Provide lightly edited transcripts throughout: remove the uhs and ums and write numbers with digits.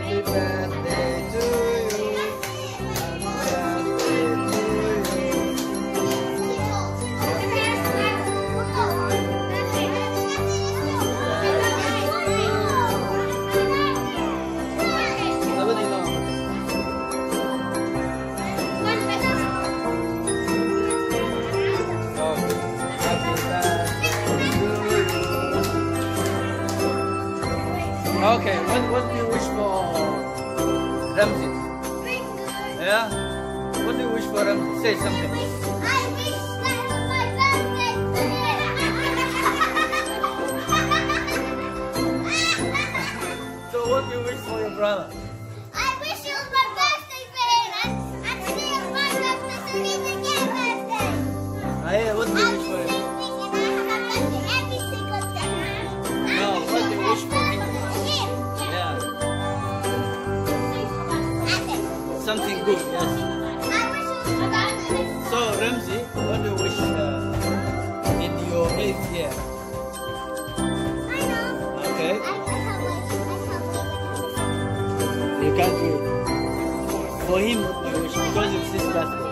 Happy birthday to you. Okay, what do you wish for Ramsey? Yeah? What do you wish for Ramsey? Say something. I wish that my birthday So what do you wish for your brother? I wish it was my birthday today and today is my birthday, so we can get a birthday. Yeah, what do you wish for him? Every single day. No, what do you wish for him? Yeah. Something good, yes. So Ramsey, what do you wish in your 8th year? Okay. You can't do it. For him, what do you wish? Because it's his birthday.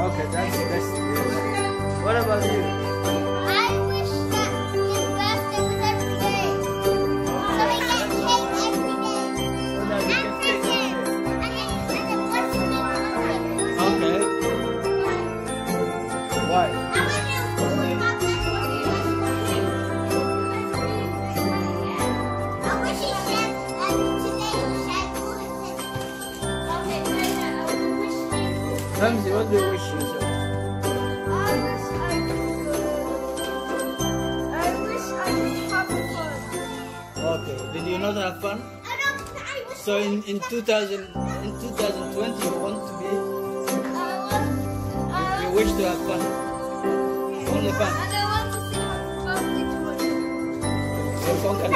Okay, that's good. What about you? I wish that his birthday was every day. So we get cake every day. So that we can take it. And then what's the name? Okay. Why? I wish he said today he said all his Ramsey, what do you wish yourself? Okay. Did you not have fun? So in 2020 you want to be, you wish to have fun. Only fun. Your phone can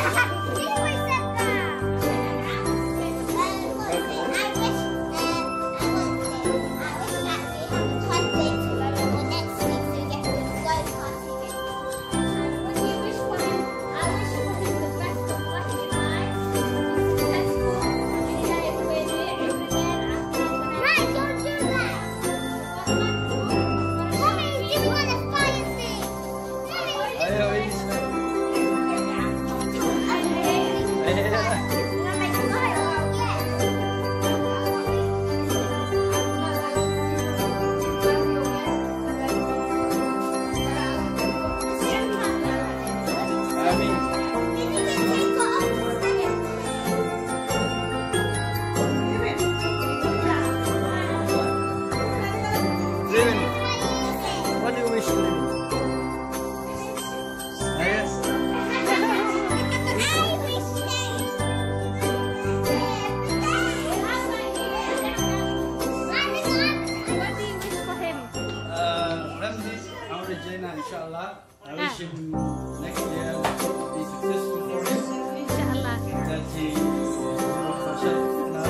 What do you wish for him? Yes. Ramsey, our Regina, inshallah. I wish him next year to be successful for him. That he work for himself now.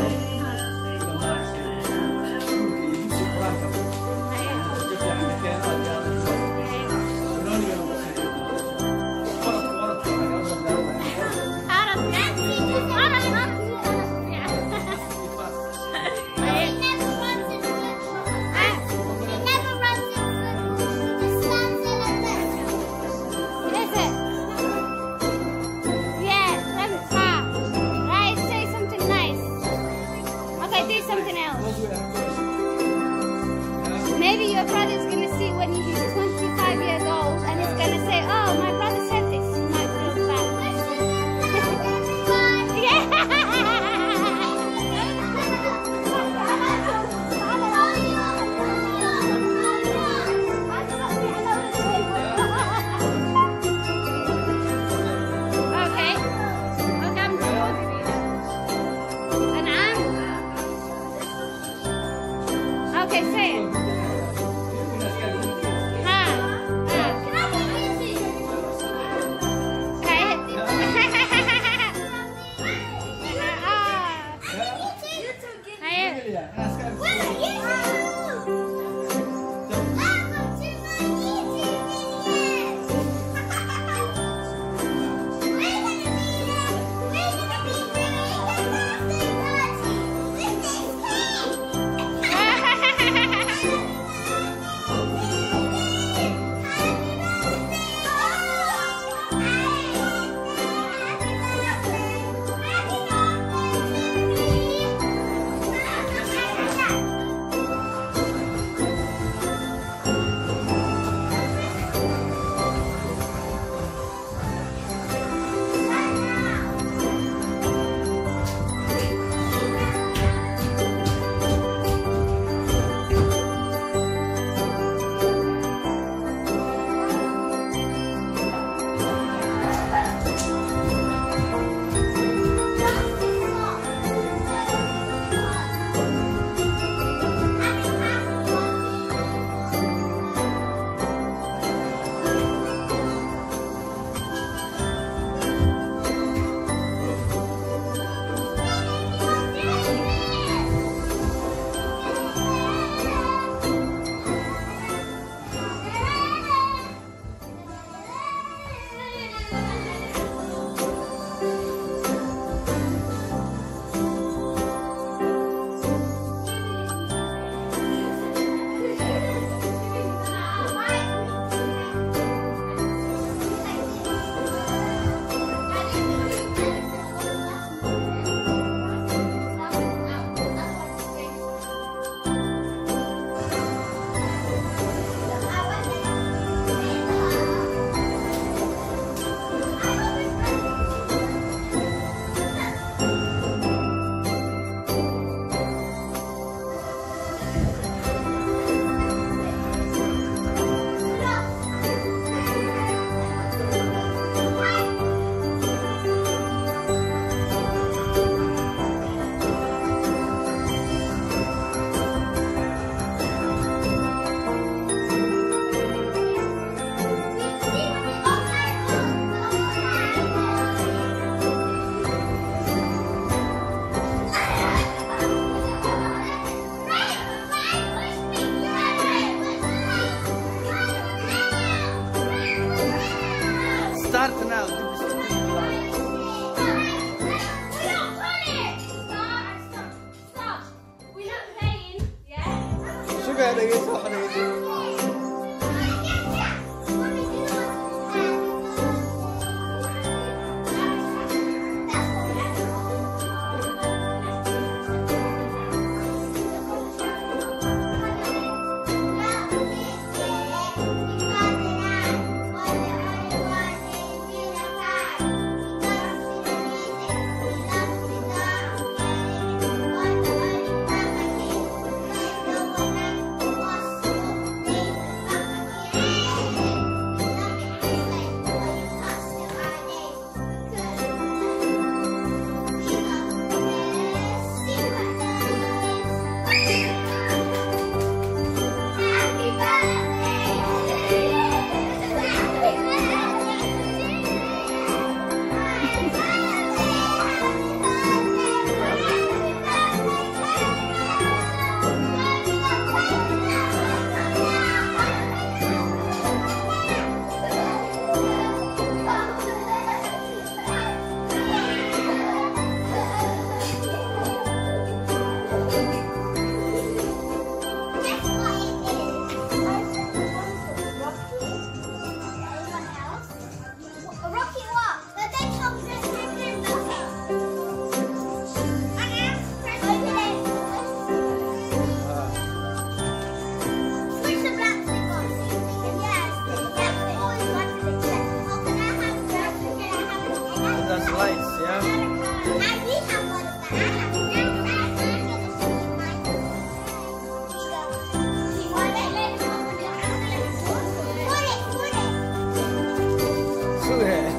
سويها.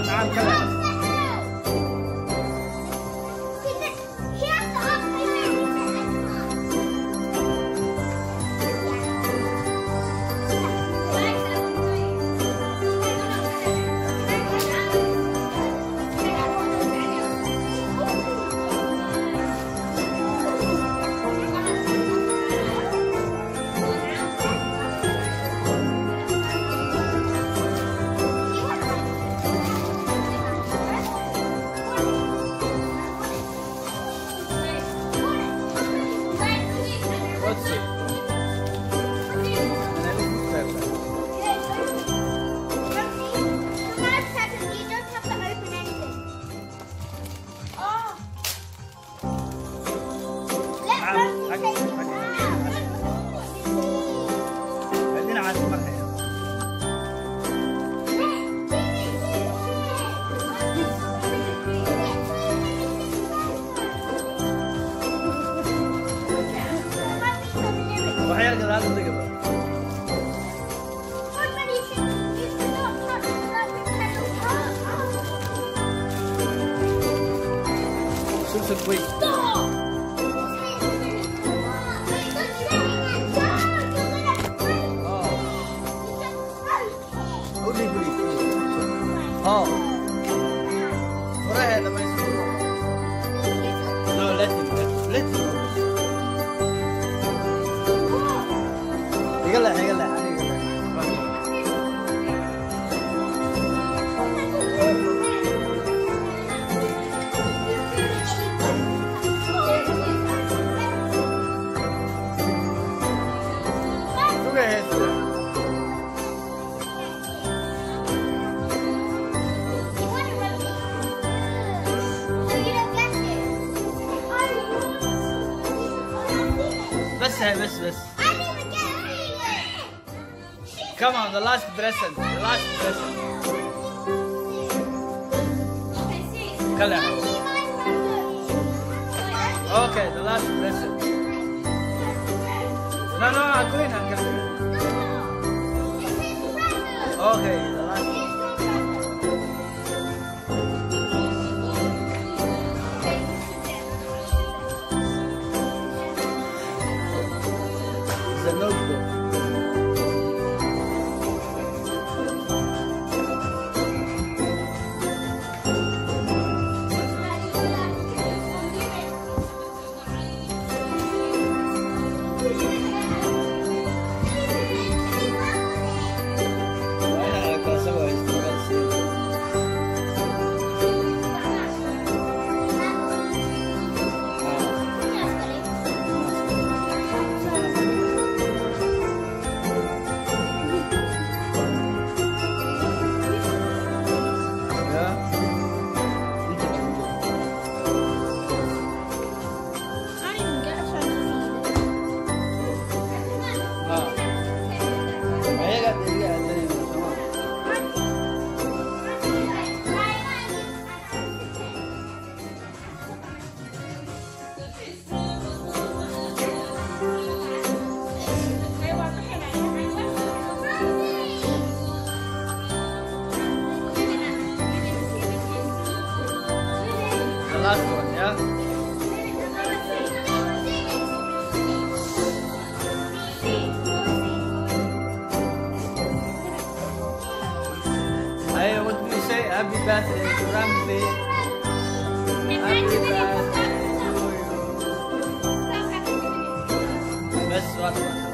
نعم كذا. خلينا على المرحلة. وحياة هذا الدقيقة. شوف كويس. وراها لما يسمعوا. لا لا يقلع بس. Come on, the last present. كلا. Okay, the last present. No, akuin ang Okay, the last. The notebook. Last one, yeah? Hey, what do you say? Happy birthday to Ramsey. Happy birthday to you. Best one.